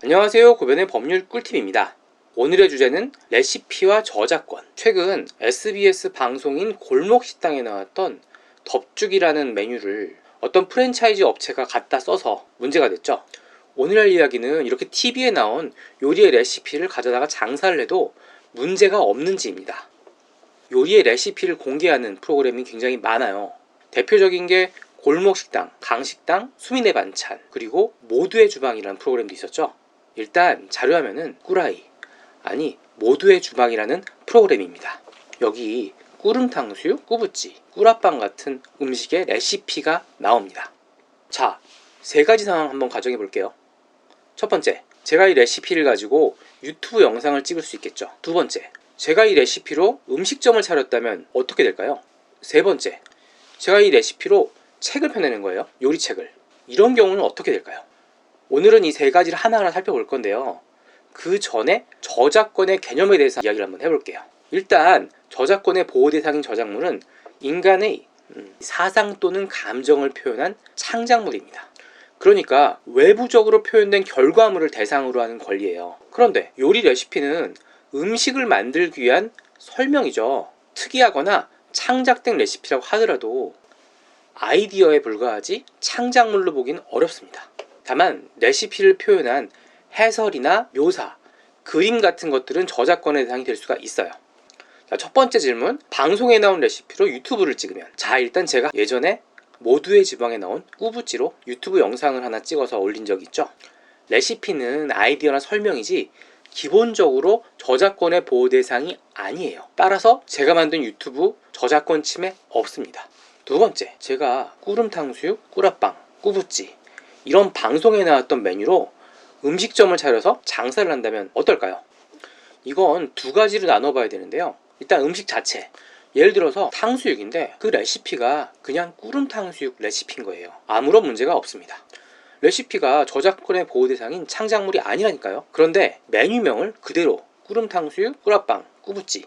안녕하세요. 고변의 법률 꿀팁입니다. 오늘의 주제는 레시피와 저작권. 최근 SBS 방송인 골목식당에 나왔던 덮죽이라는 메뉴를 어떤 프랜차이즈 업체가 갖다 써서 문제가 됐죠. 오늘 할 이야기는 이렇게 TV에 나온 요리의 레시피를 가져다가 장사를 해도 문제가 없는지입니다. 요리의 레시피를 공개하는 프로그램이 굉장히 많아요. 대표적인 게 골목식당, 강식당, 수민의 반찬, 그리고 모두의 주방이라는 프로그램도 있었죠. 일단 자료화면은 꿀아이, 아니 모두의 주방이라는 프로그램입니다. 여기 꿀음탕수육, 꾸부찌, 꿀합빵 같은 음식의 레시피가 나옵니다. 자, 세 가지 상황 한번 가정해 볼게요. 첫 번째, 제가 이 레시피를 가지고 유튜브 영상을 찍을 수 있겠죠. 두 번째, 제가 이 레시피로 음식점을 차렸다면 어떻게 될까요? 세 번째, 제가 이 레시피로 책을 펴내는 거예요. 요리책을. 이런 경우는 어떻게 될까요? 오늘은 이 세 가지를 하나하나 살펴볼 건데요. 그 전에 저작권의 개념에 대해서 이야기를 한번 해볼게요. 일단 저작권의 보호 대상인 저작물은 인간의 사상 또는 감정을 표현한 창작물입니다. 그러니까 외부적으로 표현된 결과물을 대상으로 하는 권리예요. 그런데 요리 레시피는 음식을 만들기 위한 설명이죠. 특이하거나 창작된 레시피라고 하더라도 아이디어에 불과하지 창작물로 보기는 어렵습니다. 다만 레시피를 표현한 해설이나 묘사, 그림 같은 것들은 저작권의 대상이 될 수가 있어요. 자, 첫 번째 질문, 방송에 나온 레시피로 유튜브를 찍으면. 자, 일단 제가 예전에 모두의 지방에 나온 꾸부찌로 유튜브 영상을 하나 찍어서 올린 적이 있죠. 레시피는 아이디어나 설명이지 기본적으로 저작권의 보호 대상이 아니에요. 따라서 제가 만든 유튜브 저작권 침해 없습니다. 두 번째, 제가 꿀음탕수육, 꿀합빵, 꾸부찌 이런 방송에 나왔던 메뉴로 음식점을 차려서 장사를 한다면 어떨까요? 이건 두 가지로 나눠봐야 되는데요. 일단 음식 자체, 예를 들어서 탕수육인데 그 레시피가 그냥 꿀음탕수육 레시피인 거예요. 아무런 문제가 없습니다. 레시피가 저작권의 보호 대상인 창작물이 아니라니까요. 그런데 메뉴명을 그대로 꿀음탕수육, 꿀합빵, 꾸부찌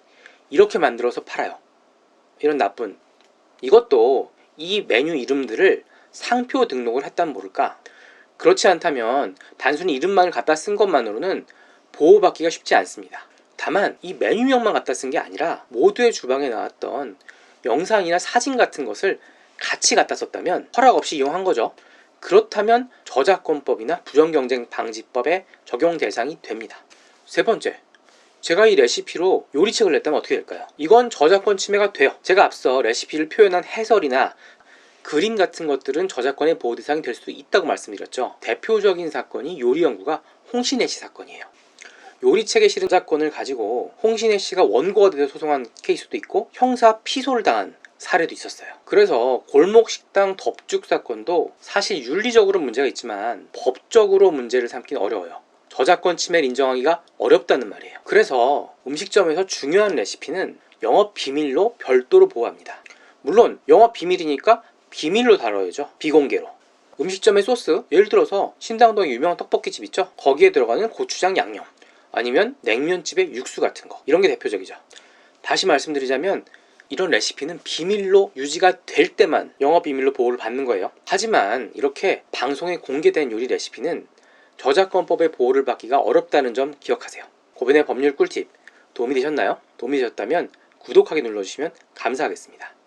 이렇게 만들어서 팔아요. 이런 나쁜. 이것도 이 메뉴 이름들을 상표 등록을 했다면 모를까? 그렇지 않다면 단순히 이름만을 갖다 쓴 것만으로는 보호받기가 쉽지 않습니다. 다만 이 메뉴명만 갖다 쓴 게 아니라 모두의 주방에 나왔던 영상이나 사진 같은 것을 같이 갖다 썼다면 허락 없이 이용한 거죠. 그렇다면 저작권법이나 부정경쟁 방지법의 적용 대상이 됩니다. 세 번째, 제가 이 레시피로 요리책을 냈다면 어떻게 될까요? 이건 저작권 침해가 돼요. 제가 앞서 레시피를 표현한 해설이나 그림 같은 것들은 저작권의 보호 대상이 될 수도 있다고 말씀드렸죠. 대표적인 사건이 요리연구가 홍신혜 씨 사건이에요. 요리책에 실은 저작권을 가지고 홍신혜 씨가 원고가 돼서 소송한 케이스도 있고 형사 피소를 당한 사례도 있었어요. 그래서 골목식당 덮죽 사건도 사실 윤리적으로 문제가 있지만 법적으로 문제를 삼긴 어려워요. 저작권 침해를 인정하기가 어렵다는 말이에요. 그래서 음식점에서 중요한 레시피는 영업 비밀로 별도로 보호합니다. 물론 영업 비밀이니까 비밀로 다뤄야죠. 비공개로. 음식점의 소스, 예를 들어서 신당동에 유명한 떡볶이집 있죠. 거기에 들어가는 고추장 양념, 아니면 냉면집의 육수 같은 거, 이런 게 대표적이죠. 다시 말씀드리자면 이런 레시피는 비밀로 유지가 될 때만 영업 비밀로 보호를 받는 거예요. 하지만 이렇게 방송에 공개된 요리 레시피는 저작권법의 보호를 받기가 어렵다는 점 기억하세요. 고변의 법률 꿀팁 도움이 되셨나요? 도움이 되셨다면 구독하기 눌러주시면 감사하겠습니다.